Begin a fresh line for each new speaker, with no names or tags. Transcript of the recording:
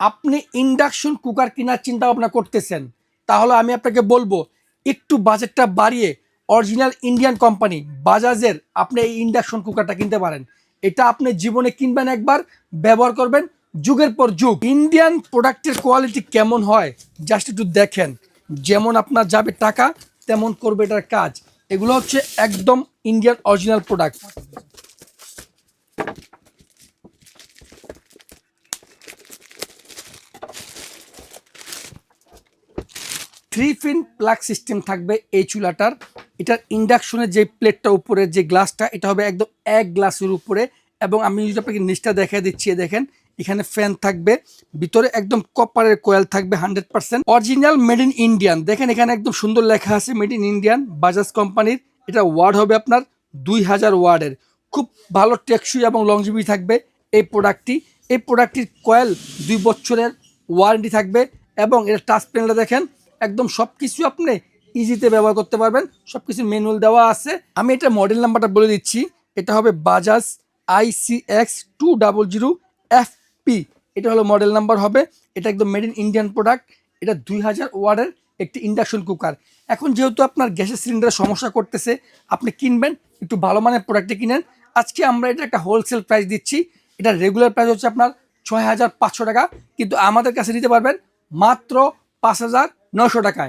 আপনি induction cooker কেনার চিন্তা ভাবনা করতেছেন, তাহলে আমি আপনাকে বলবো একটু বাজেটটা বাড়িয়ে অরিজিনাল ইন্ডিয়ান কোম্পানি বাজাজের আপনি এই ইন্ডাকশন কুকারটা কিনতে পারেন। এটা আপনি জীবনে কিনবেন একবার, ব্যবহার করবেন যুগের পর যুগ। ইন্ডিয়ান প্রোডাক্টের কোয়ালিটি কেমন হয় জাস্ট একটু দেখেন। যেমন আপনার যাবে টাকা তেমন করবে এটার কাজ। এগুলো হচ্ছে একদম Indian original product. 3 pin plug system থাকবে এই চুলাটার। এটার ইন্ডাকশনের যে প্লেটটা উপরে যে গ্লাসটা, এটা হবে একদম এক গ্লাসের উপরে। এবং আমি যদি আপনাকে নিচটা দেখা দিচ্ছি, দেখেন এখানে ফ্যান থাকবে, ভিতরে একদম কপারের কোয়েল থাকবে 100% অরিজিনাল মেড ইন ইন্ডিয়ান। দেখেন এখানে একদম সুন্দর লেখা আছে মেড ইন ইন্ডিয়ান বাজাজ কোম্পানির। এটা ওয়ার্ড হবে আপনার 2000 ওয়ার্ডের। খুব ভালো টেকসই এবং লংজিভিটি থাকবে এই প্রোডাক্টটি। এই প্রোডাক্টটির কয়েল 2 বছরের ওয়ারেন্টি থাকবে। এবং এর টাচ প্যানেলটা দেখেন, একদম সব কিছু আপনি ইজিতে ব্যবহার করতে পারবেন, সব কিছু ম্যানুয়াল দেওয়া আছে। আমি এটা মডেল নাম্বারটা বলে দিচ্ছি, এটা হবে বাজাজ ICX200FP। এটা হলো মডেল নাম্বার হবে। এটা একদম মেড ইন ইন্ডিয়ান প্রোডাক্ট। এটা 2000 ওয়াটের একটি ইন্ডাকশন কুকার। এখন যেহেতু আপনার গ্যাসের সিলিন্ডারের সমস্যা করতেছে, আপনি কিনবেন একটু ভালো মানের প্রোডাক্টে কিনেন। আজকে আমরা এটা একটা হোলসেল প্রাইস দিচ্ছি। এটা রেগুলার প্রাইস হচ্ছে আপনার 6500 টাকা, কিন্তু আমাদের কাছে নিতে পারবেন মাত্র 5900 টাকায়।